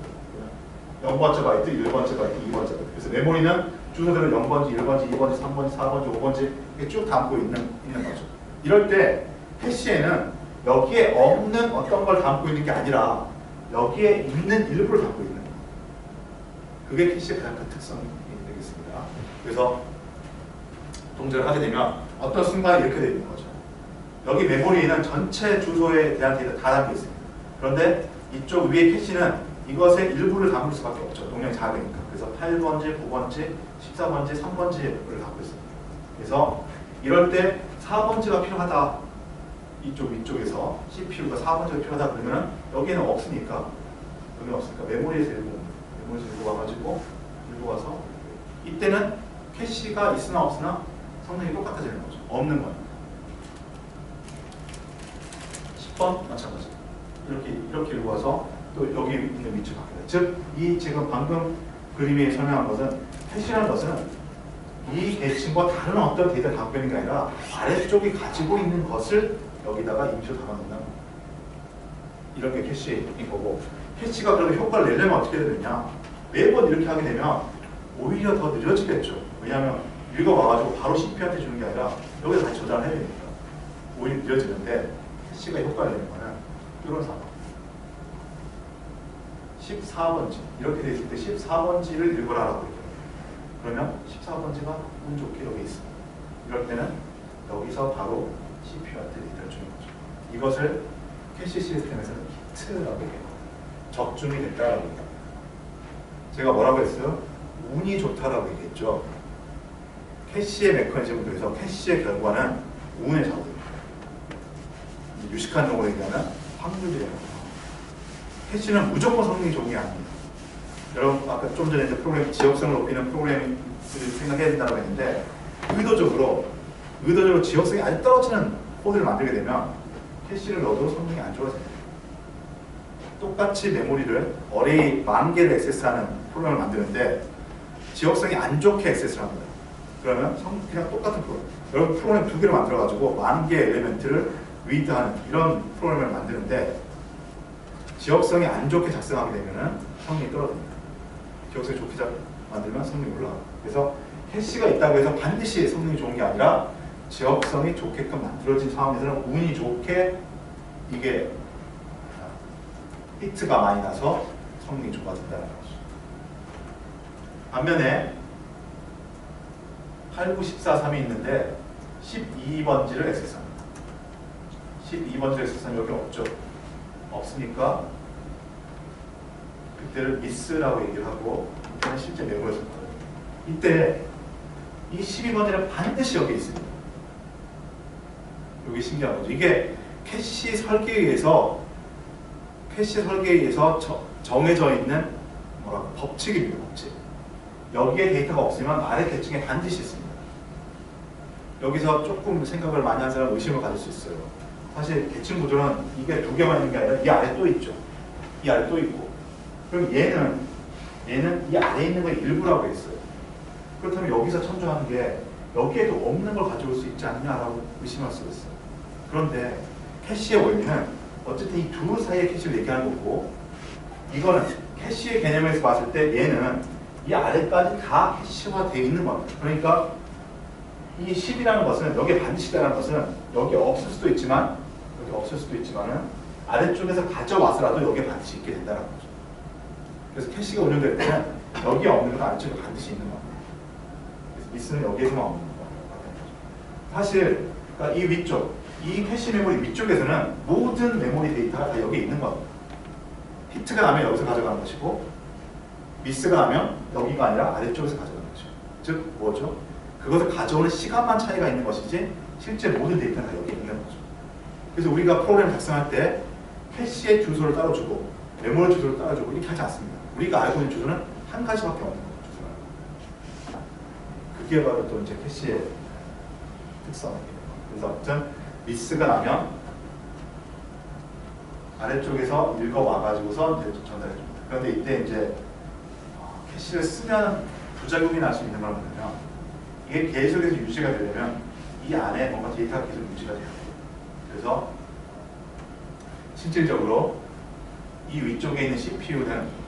0번째 바이트, 1번째 바이트, 2번째 바이트. 그래서 메모리는 주소대로 0번지, 1번지, 2번지, 3번지, 4번지, 5번지 이렇게 쭉 담고 있는 거죠. 이럴 때 캐시에는 여기에 없는 어떤 걸 담고 있는 게 아니라 여기에 있는 일부를 담고 있는 거예요. 그게 캐시의 가장 큰 특성이 되겠습니다. 그래서 동작을 하게 되면 어떤 순간에 이렇게 되는 거죠. 여기 메모리에는 전체 주소에 대한 데이터 다 담겨 있습니다. 그런데 이쪽 위에 캐시는 이것의 일부를 담을 수밖에 없죠. 용량이 작으니까. 그래서 8번지, 9번지, 14번지, 3번지를 담고 있습니다. 그래서 이럴 때 4번지가 필요하다. 이쪽 위쪽에서 CPU가 4번지가 필요하다 그러면 여기는 없으니까 메모리에서 일부 와가지고 일부 와서 이때는 캐시가 있으나 없으나 성능이 똑같아지는 거죠. 없는 거니까. 10번 마찬가지. 이렇게 일부 와서 또 여기 있는 위치가 바뀝니다. 즉, 이 지금 방금 그림에 설명한 것은 캐시라는 것은 이 계층과 다른 어떤 데이터를 담고 있는 게 아니라 아래쪽이 가지고 있는 것을 여기다가 임시로 담아놓는 이런 게 캐시인 거고, 캐시가 그러면 효과를 내려면 어떻게 되느냐? 매번 이렇게 하게 되면 오히려 더 느려지겠죠. 왜냐하면 위가 와가지고 바로 CPU한테 주는 게 아니라 여기서 다시 저장을 해야 되니까 오히려 느려지는데, 캐시가 효과를 내는 거는 이런 상황. 14번지 이렇게 돼 있을 때 14번지를 읽어라라고 그러죠. 그러면 14번지가 운 좋게 여기 있습니다. 이럴 때는 여기서 바로 CPU한테 데이터를 주는 거죠. 이것을 캐시 시스템에서는 히트라고 얘기해요. 적중이 됐다라고 합니다. 제가 뭐라고 했어요? 운이 좋다라고 얘기했죠. 캐시의 메커니즘을 통해서 캐시의 결과는 운의 작업입니다. 유식한 용어로 얘기하면 확률이에요. 캐시는 무조건 성능이 좋은 게 아닙니다. 여러분 아까 좀 전에 이제 프로그램 지역성을 높이는 프로그램을 생각해야 된다고 했는데 의도적으로 지역성이 아주 떨어지는 코드를 만들게 되면 캐시를 넣어도 성능이 안 좋아져요. 똑같이 메모리를 어레이 10,000개를 액세스하는 프로그램을 만드는데 지역성이 안 좋게 액세스를 합니다. 그러면 그냥 똑같은 프로그램. 여러분 프로그램 2개를 만들어가지고 10,000개 엘리멘트를 리드하는 이런 프로그램을 만드는데 지역성이 안 좋게 작성하게 되면 성능이 떨어집니다. 지역성이 좋게 만들면 성능이 올라가요. 그래서 캐시가 있다고 해서 반드시 성능이 좋은 게 아니라 지역성이 좋게끔 만들어진 상황에서는 운이 좋게 이게 히트가 많이 나서 성능이 좋아진다는 거죠. 반면에 8, 9, 14, 3이 있는데 12번지를 액세스합니다. 12번지를 액세스하면 여기 없죠. 없으니까 그때를 미스라고 얘기를 하고 이때는 실제 메모리에서 이때 이 12번지는 반드시 여기 있습니다. 여기 신기한 거죠. 이게 캐시 설계에 의해서 정해져 있는 뭐라고 법칙입니다. 법칙. 여기에 데이터가 없으면 아래 계층에 반드시 있습니다. 여기서 조금 생각을 많이 한 사람은 의심을 가질 수 있어요. 사실 계층 구조는 이게 2개만 있는 게 아니라 이 아래 또 있죠. 이 아래 또 있고. 그럼 얘는 이 아래에 있는 걸 일부라고 했어요. 그렇다면 여기서 천조하는 게 여기에도 없는 걸 가져올 수 있지 않냐라고 의심할 수 있어요. 그런데 캐시의 원리는 어쨌든 이 두 사이의 캐시를 얘기하는 거고 이거는 캐시의 개념에서 봤을 때 얘는 이 아래까지 다 캐시화되어 있는 겁니다. 그러니까 이 10이라는 것은 여기에 반드시 있다는 것은 여기 없을 수도 있지만은 아래쪽에서 가져와서라도 여기에 반드시 있게 된다는 거죠. 그래서 캐시가 운영될 때는 여기에 없는 건 아래쪽에 반드시 있는 겁니다. 그래서 미스는 여기에서만 없는 겁니다. 사실 그러니까 이 위쪽, 이 캐시 메모리 위쪽에서는 모든 메모리 데이터가 다 여기에 있는 겁니다. 히트가 나면 여기서 가져가는 것이고 미스가 나면 여기가 아니라 아래쪽에서 가져가는 것이죠. 즉 뭐죠? 그것을 가져오는 시간만 차이가 있는 것이지 실제 모든 데이터는 다 여기에 있는 거죠. 그래서 우리가 프로그램 작성할 때 캐시의 주소를 따라주고 메모리 주소를 따라주고 이렇게 하지 않습니다. 우리가 알고 있는 주소는 한 가지밖에 없는 거죠. 그게 바로 또 이제 캐시의 특성입니다. 그래서 아무튼 미스가 나면 아래쪽에서 읽어와가지고서 전달해줍니다. 그런데 이때 이제 캐시를 쓰면 부작용이 날 수 있는 걸 뭐냐면 이게 계속해서 유지가 되려면 이 안에 뭔가 데이터가 계속 유지가 돼요. 그래서 실질적으로 이 위쪽에 있는 CPU는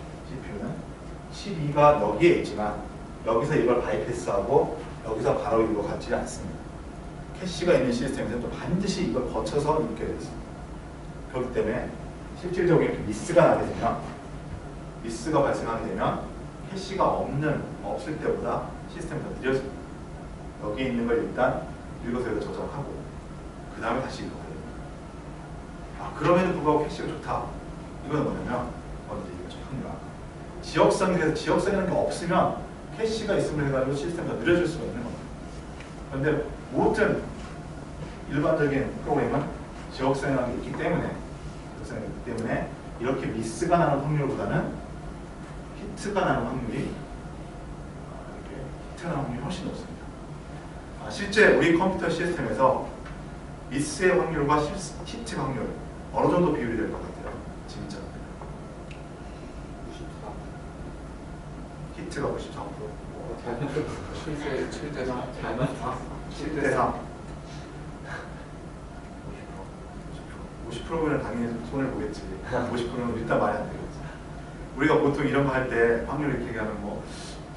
12가 여기에 있지만 여기서 이걸 바이패스하고 여기서 바로 이거 같지 않습니다. 캐시가 있는 시스템에서는 또 반드시 이걸 거쳐서 읽게 되어 있습니다. 그렇기 때문에 실질적으로 이렇게 미스가 발생하게 되면 캐시가 없을 때보다 시스템이 더 느려집니다. 여기 있는 걸 일단 읽어서 저장하고 그 다음에 다시 읽어야 됩니다. 그럼에도 불구하고 캐시가 좋다. 이건 뭐냐면 먼저 이거죠. 지역성이라서 지역성이라는 게 없으면 캐시가 있음을 해가지고 시스템이 더 느려질 수가 있는 겁니다. 그런데 모든 일반적인 프로그램은 지역성이라는 게 있기 때문에 이렇게 미스가 나는 확률보다는 히트가 나는 확률이 훨씬 높습니다. 실제 우리 컴퓨터 시스템에서 미스의 확률과 히트 확률 어느 정도 비율이 될 것 같아요? 진짜 히트가 53%. 7대 3. 잘 맞다. 7대 3. 50%면 당연히 손을 보겠지. 50%는 일단 말이 안 되겠지. 우리가 보통 이런 거 할 때 확률 이렇게 얘기하면 뭐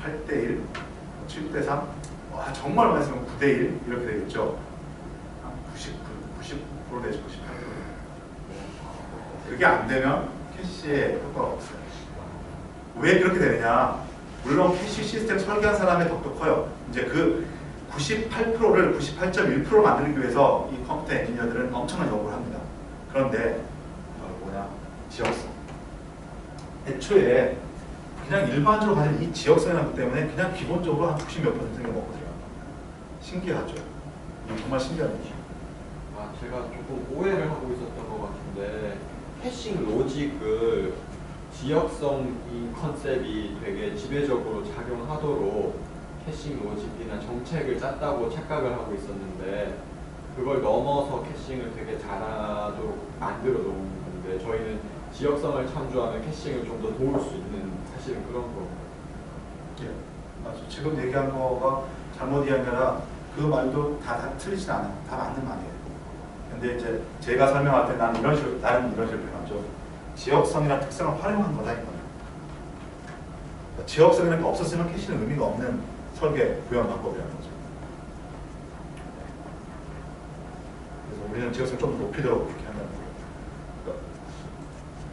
8대 1, 7대 3, 정말 많이 쓰면 9대 1 이렇게 되겠죠. 90% 내지 98%. 그게 안 되면 캐시에 효과가 없어요. 왜 그렇게 되느냐? 물론 캐시 시스템 설계한 사람의 덕도 커요. 이제 그 98%를 98.1% 만들기 위해서 이 컴퓨터 엔지니어들은 엄청난 연구를 합니다. 그런데 지역성. 애초에 그냥 일반적으로 가진 이 지역성이라는 것 때문에 그냥 기본적으로 한 90몇 %가 먹거든요. 신기하죠? 정말 신기한 일이죠. 제가 조금 오해를 하고 있었던 것 같은데 캐싱 로직을 지역성인 컨셉이 되게 지배적으로 작용하도록 캐싱 로직이나 정책을 짰다고 착각을 하고 있었는데 그걸 넘어서 캐싱을 되게 잘하도록 만들어 놓은 건데 저희는 지역성을 창조하면 캐싱을 좀 더 도울 수 있는 사실은 그런 거. 예, 맞아. 지금 얘기한 거가 잘못 이해한 게 아니라 그 말도 다 틀리진 않아요. 다 맞는 말이에요. 근데 이제 제가 설명할 때 나는 이런 식으로 표현하죠. 지역성이나 특성을 활용한 거다 이거예요. 그러니까 지역성이라는 게 없었으면 캐시는 의미가 없는 설계 구현 방법이라는 거죠. 그래서 우리는 지역성을 좀 높이도록 그렇게 한다는 거예요. 그러니까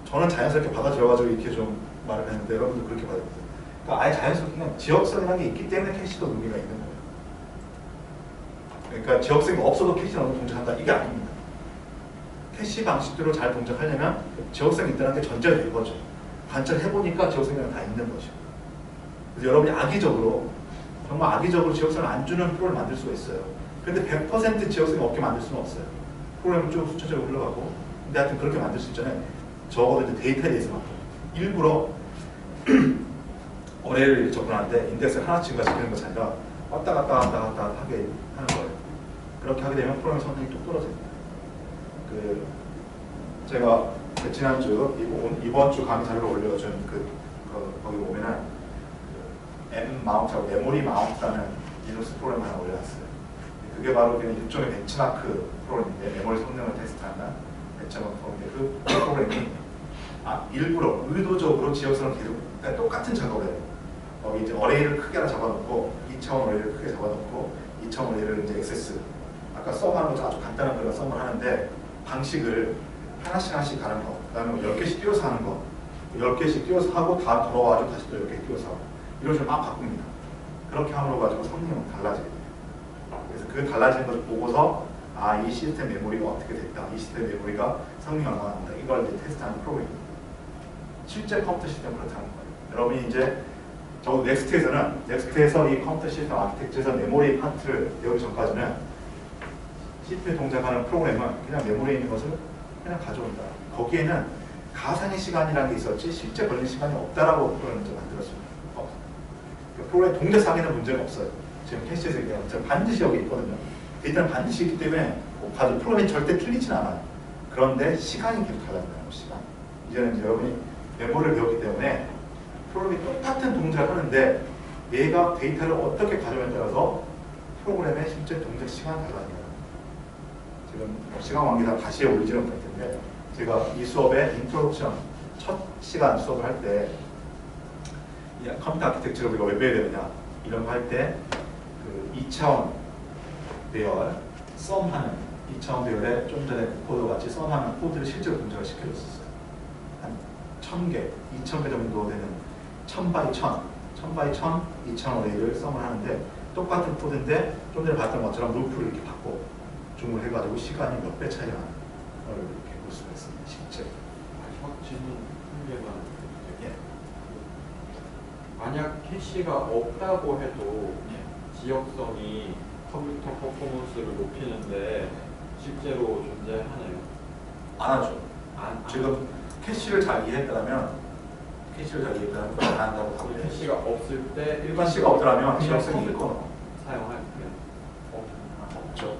저는 자연스럽게 받아들여가지고 이렇게 좀 말을 했는데 여러분도 그렇게 받아들여요. 그러니까 아예 자연스럽게 그냥 지역성이라는 게 있기 때문에 캐시도 의미가 있는 거예요. 그러니까 지역성이 없어도 캐시는 어느 동작한다 이게 아닙니다. 캐시 방식대로 잘 동작하려면 지역성이 있다는 게 전제가 된 거죠. 관찰해보니까 지역성이 다 있는 거죠. 그래서 여러분이 악의적으로 정말 악의적으로 지역성을 안 주는 프로그램을 만들 수가 있어요. 근데 100% 지역성이 없게 만들 수는 없어요. 프로그램은 쭉 수차적으로 흘러가고 근데 하여튼 그렇게 만들 수 있잖아요. 적어도 이제 데이터에 대해서만큼 일부러 어레이를 접근하는데 인덱스를 하나 증가시키는 것이 아니라 왔다 갔다 하게 하는 거예요. 그렇게 하게 되면 프로그램 성능이 뚝 떨어집니다. 제가 지난주 이번 주 강의 자료를 올려준 거기 보면은 마운트하고 메모리 마운트라는 리눅스 프로그램 하나 올려놨어요. 그게 바로 그냥 일종의 벤치마크 프로그램인데 메모리 성능을 테스트하는 벤치마크 프로그램인데 그 프로그램이 일부러 의도적으로 지역성을 계속 그러니까 똑같은 작업을 해요. 거기 이제 어레이를 크게 하나 잡아놓고 2차원 어레이를 크게 잡아놓고 2차원 어레이를 이제 액세스 아까 썸하는 거 아주 간단한 거라 썸을 하는데 방식을 하나씩 가는 거, 그 다음에 10개씩 띄워서 하는 거, 10개씩 띄워서 하고 다 돌아와가지고 다시 또 10개 띄워서 하고 이런 식으로 막 바꿉니다. 그렇게 함으로 가지고 성능은 달라지게 돼요. 그래서 그 달라지는 것을 보고서 이 시스템 메모리가 어떻게 됐다, 이 시스템 메모리가 성능이 얼마나 난다 이걸 이제 테스트하는 프로그램입니다. 실제 컴퓨터 시스템은 그렇다는 거예요. 여러분이 이제 적어도 넥스트에서 이 컴퓨터 시스템 아키텍처에서 메모리 파트를 배우기 전까지는 CPU에 동작하는 프로그램은 그냥 메모리에 있는 것을 그냥 가져온다. 거기에는 가상의 시간이라는 게 있었지 실제 걸리는 시간이 없다라고 프로그램을 만들었습니다. 그 프로그램 동작상에는 문제가 없어요. 지금 캐시에서 얘기하는 것처럼 반드시 여기 있거든요. 데이터는 반드시 있기 때문에 가지고 프로그램이 절대 틀리진 않아요. 그런데 시간이 계속 달라진다는 시간. 이제는 이제 여러분이 메모리를 배웠기 때문에 프로그램이 똑같은 동작을 하는데 얘가 데이터를 어떻게 가져오냐에 따라서 프로그램의 실제 동작 시간이 달라져요. 지금 시간 관계상 다시 올리지는 못할 텐데 제가 이 수업의 인트로덕션 첫 시간 수업을 할 때 컴퓨터 아키텍처를 우리가 왜 배워야 되느냐 이런 거 할 때 그 2차원 배열 썸하는 2차원 배열에 좀 전에 코드 같이 썸하는 코드를 실제로 동작을 시켜줬었어요. 한 1000개, 2000개 정도 되는 1000x1000, 1000x1000 2차원 어레이를 썸을 하는데 똑같은 코드인데 좀 전에 봤던 것처럼 루프를 이렇게 바꿔 줌을 해가지고 시간이 몇 배 차이가 나는 걸 이렇게 볼 수가 있습니다. 실제. 마지막 질문 한 개만. 예. 만약 캐시가 없다고 해도 예. 지역성이 컴퓨터 퍼포먼스를 높이는데 실제로 존재하나요? 안 하죠. 지금 캐시를 잘 이해했다면 안 한다고 하고 캐시가 없을 때 일반 캐시가 없더라면 지역성이 컴퓨터 있고 사용할 때 없죠.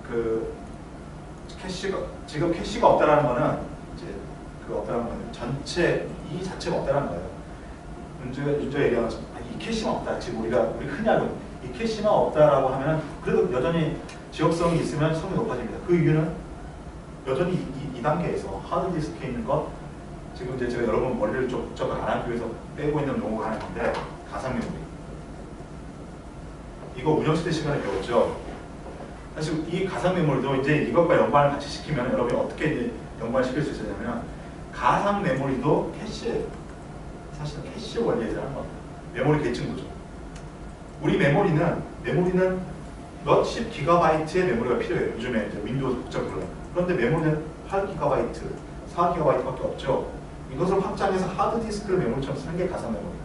그 캐시가 지금 캐시가 없다라는 거는 이제 그 없다라는 거는 전체 이 자체가 없다라는 거예요. 문제 얘기하는 이 캐시만 없다. 지금 우리 흔히 알고 이 캐시만 없다라고 하면 그래도 여전히 지역성이 있으면 성능이 높아집니다. 그 이유는 여전히 이 단계에서 하드디스크에 있는 것 지금 이제 제가 여러분 머리를 쪽 안 하기 위해서 빼고 있는 용어가 하나 있는데 가상 메모리. 이거 운영시대 시간에 배웠죠. 사실 이 가상 메모리도 이제 이것과 연관을 같이 시키면 여러분이 어떻게 이제 연관시킬 수 있냐면 가상 메모리도 캐시예요. 사실은 캐시 원리에 대한 겁니다. 메모리 계층구조. 우리 메모리는 몇십 기가바이트의 메모리가 필요해요. 요즘에 이제 윈도우즈 복잡 프로그램. 그런데 메모리는 8기가바이트, 4기가바이트밖에 없죠. 이것을 확장해서 하드디스크를 메모리처럼 쓰는 게 가상 메모리입니다.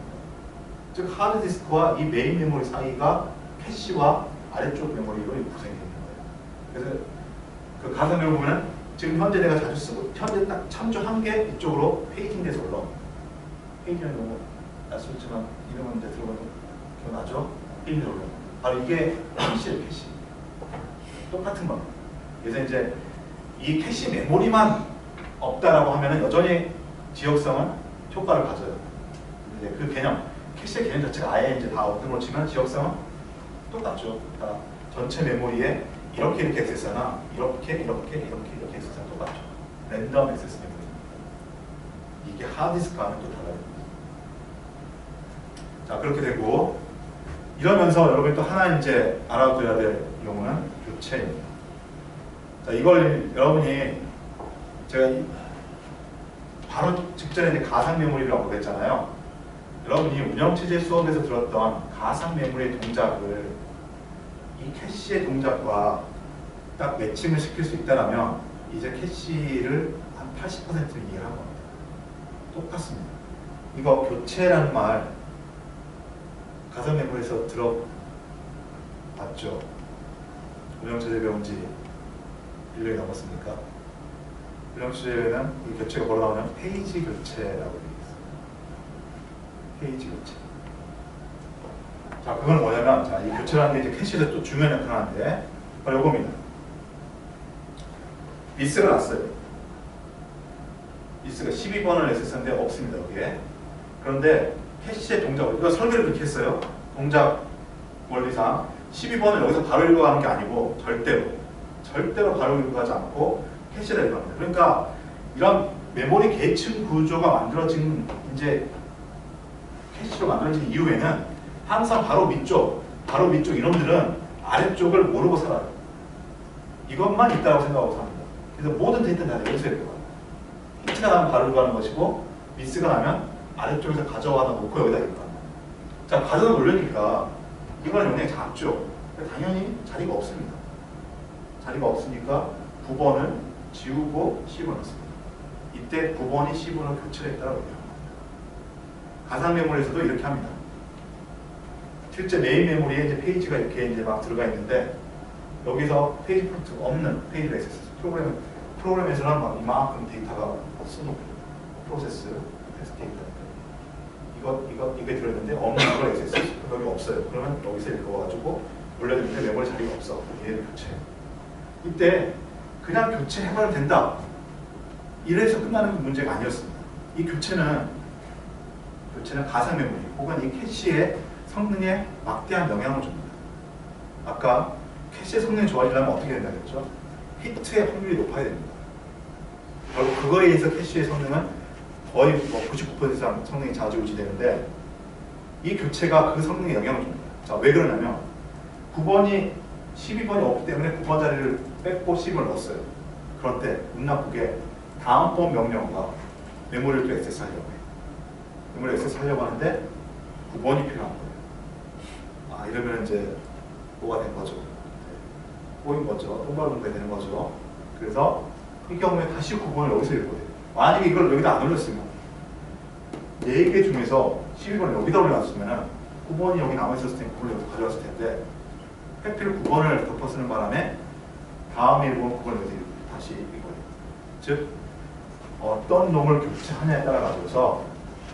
즉 하드디스크와 이 메인 메모리 사이가 캐시와 아래쪽 메모리로 구성이 되는 거예요. 그래서 그 가상 메모리 보면 지금 현재 내가 자주 쓰고 현재 딱 참조한 게 이쪽으로 페이징돼서 올라옵니다. 페이징은 너무 낯설지만 이름은 이제 들어보면 기억나죠? 페이징 올라. 바로 이게 캐시예요, 캐시. 똑같은 겁니다. 그래서 이제 이 캐시 메모리만 없다라고 하면은 여전히 지역성은 효과를 가져요. 이제 그 개념, 캐시의 개념 자체가 아예 이제 다 없는 걸 치면 지역성은 똑같죠. 그러니까 전체 메모리에 이렇게 액세스하나 이렇게 액세스하나 똑같죠. 랜덤 액세스 메모리. 이게 하드디스크와는 또 달라요. 자, 그렇게 되고 이러면서 여러분이 또 하나 이제 알아둬야 될 용어는 교체입니다. 자, 이걸 여러분이 제가 바로 직전에 이제 가상 메모리라고 그랬잖아요. 여러분이 운영체제 수업에서 들었던 가상 메모리의 동작을 이 캐시의 동작과 딱 매칭을 시킬 수 있다면 이제 캐시를 한 80%는 이해를 한 겁니다. 똑같습니다. 이거 교체라는 말 가상 메모리에서 들어봤죠? 운영체제 배운 지 1년이 넘었습니까? 운영체제는 이 교체가 뭐로 나오냐면 페이지 교체라고 되어 있어요. 페이지 교체. 자, 그건 뭐냐면, 자, 이 교체라는 게 이제 캐시에서 또 중요한 역할을 하는데, 바로 요겁니다. 미스가 났어요. 미스가 12번을 액세스했는데 없습니다, 여기에. 그런데 캐시의 동작, 이거 설계를 그렇게 했어요. 동작 원리상 12번을 여기서 바로 읽어가는 게 아니고 절대로 바로 읽어가지 않고 캐시를 읽어갑니다. 그러니까 이런 메모리 계층 구조가 만들어진 이제 캐시로 만들어진 이후에는 항상 바로 위쪽 이놈들은 아래쪽을 모르고 살아요. 이것만 있다고 생각하고 삽니다. 그래서 모든 데이터는 다 여기서 읽어가요. 히트가 나면 바로 읽어가는 것이고 미스가 나면 아래쪽에서 가져와다 놓고 여기다 읽어가요. 자, 가져다 놓으려니까 이건 영향이 작죠. 당연히 자리가 없습니다. 자리가 없으니까 9번을 지우고 10번을 넣습니다. 이때 9번이 10번을 교체했다고 해요. 가상 메모리에서도 이렇게 합니다. 실제 메인 메모리에 이제 페이지가 이렇게 이제 막 들어가 있는데 여기서 페이지 프로트가 없는 페이지가 있었어요. 프로그램에서는 막 이만큼 데이터가 쓰는 프로세스 데이터 이게 들어있는데 없는 걸 액세스 여기 없어요. 그러면 여기서 읽어가지고 올려드리는데 메모리 자리가 없어. 얘를 교체해요. 이때 그냥 교체해봐도 된다. 이래서 끝나는 문제가 아니었습니다. 이 교체는 가상 메모리 혹은 이 캐시의 성능에 막대한 영향을 줍니다. 아까 캐시의 성능이 좋아지려면 어떻게 된다고 했죠? 히트의 확률이 높아야 됩니다. 결국 그거에 의해서 캐시의 성능은 거의 99% 이상 성능이 좌지우지되는데 이 교체가 그 성능에 영향을 줍니다. 자, 왜 그러냐면 9번이 12번이 없기 때문에 9번 자리를 뺐고 10을 넣었어요. 그런데 운 나쁘게 다음번 명령과 메모리를 또 액세스하려고 해요. 메모리 액세스하려고 하는데 9번이 필요한 거예요. 아, 이러면 이제 뭐가 된 거죠? 꼬인 거죠. 똥바르는 게 되는 거죠. 그래서 이 경우에 다시 9번을 여기서 읽어야 돼요. 만약에 이걸 여기다 안 올렸으면 4개 중에서 12번을 여기다 올려놨으면 9번이 여기 남아있었을 텐데 9번을 여기서 가져왔을 텐데 회피를 9번을 덮어 쓰는 바람에 다음에 1번 9번을 여기서 다시 읽어요. 즉 어떤 놈을 교체하냐에 따라 가지고서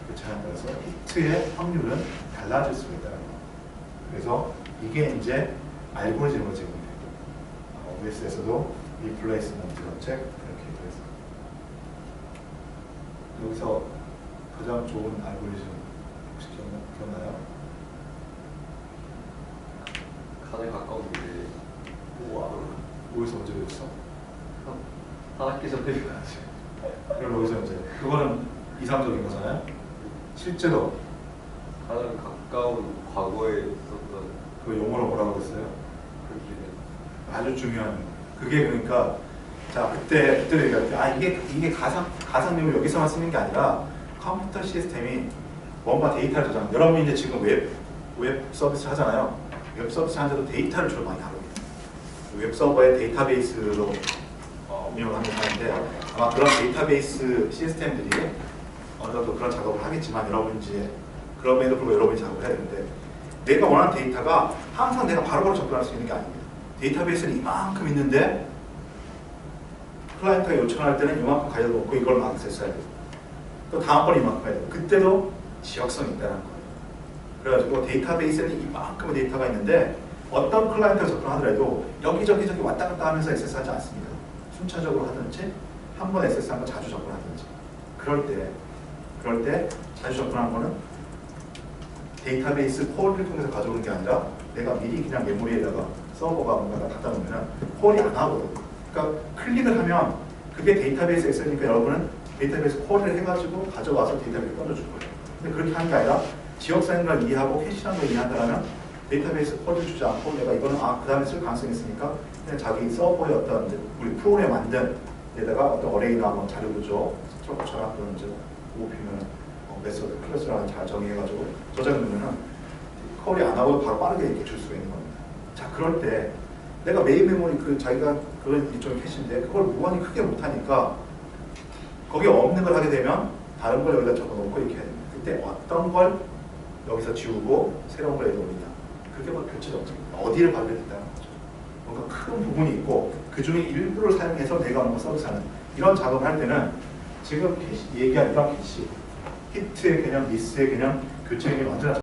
교체하냐에 따라서 히트의 확률은 달라질 수 있다. 그래서 이게 이제 알고리즘으로 제공돼요. OS에서도 리플레이스먼트 정책 이렇게 되어 있습니다. 여기서 가장 좋은 알고리즘 혹시 기억나요? 가장 가까운 게 우와, 어디서 언제 배웠어? 한 학기 전에 배워야지. 그럼 여기서 이제 그거는 이상적인 거잖아요. 실제로 가장 가까운 과거에 있었던 그 용어로 뭐라고 그랬어요? 그게 아주 중요한 그게 그러니까 자 그때 얘기할 때 아 이게 가상 메모리 여기서만 쓰는 게 아니라 컴퓨터 시스템이 뭔가 데이터를 저장. 여러분이 이제 지금 웹 서비스 하잖아요. 웹 서비스 하는데도 데이터를 주로 많이 다룹니다. 웹 서버의 데이터베이스로 운영을 하는데 아마 그런 데이터베이스 시스템들이 어느 정도 그런 작업을 하겠지만 여러분 이제 그럼에도 불구하고 여러분이 작업을 해야 되는데 내가 원하는 데이터가 항상 내가 바로바로 접근할 수 있는 게 아닙니다. 데이터베이스는 이만큼 있는데 클라이언트가 요청할 때는 이만큼 가져다 놓고 이걸 막 액세스해야 되고 또 다음번에 이만큼 해야 되고 그때도 지역성이 있다는 거예요. 그래가지고 데이터베이스에는 이만큼의 데이터가 있는데 어떤 클라이언트가 접근하더라도 여기저기 왔다 갔다 하면서 액세스하지 않습니다. 순차적으로 하든지 한 번 액세스한 거 자주 접근하든지 그럴 때 자주 접근하는 거는 데이터베이스 콜을 통해서 가져오는 게 아니라 내가 미리 그냥 메모리에다가 서버가 뭔가 갖다 놓으면 콜이 안 하거든. 그러니까 클릭을 하면 그게 데이터베이스 액세스니까 여러분은 데이터베이스 콜을 해가지고 가져와서 데이터베이스 꺼내줄 거예요. 근데 그렇게 하는 게 아니라 지역사인 걸 이해하고 캐시라는 걸 이해한다면 데이터베이스 콜을 주지 않고 내가 이거는 그 다음에 쓸 가능성이 있으니까 그냥 자기 서버의 어떤 우리 프로그램 만든 데다가 어떤 어레이나 뭐 자료 구조, 스트럭처나 또는 이제 오피면 메소드, 클래스라는 잘 정의해가지고 저장해놓으면은 콜이 안 하고 바로 빠르게 이렇게 줄 수가 있는 겁니다. 자, 그럴 때 내가 메인 메모리 자기가 그런 일종의 캐시인데 그걸 무한히 크게 못하니까 거기에 없는 걸 하게 되면 다른 걸 여기다 적어놓고 이렇게 해야 됩니다. 그때 어떤 걸 여기서 지우고 새로운 걸 여기다 올리냐. 그게 뭐 교체 정책. 어디를 발견했다는 거죠. 뭔가 큰 부분이 있고 그 중에 일부를 사용해서 내가 뭔가 서비스하는 이런 작업을 할 때는 지금 얘기한 이런 캐시, 히트의 개념, 미스의 개념, 교체 개념이 완전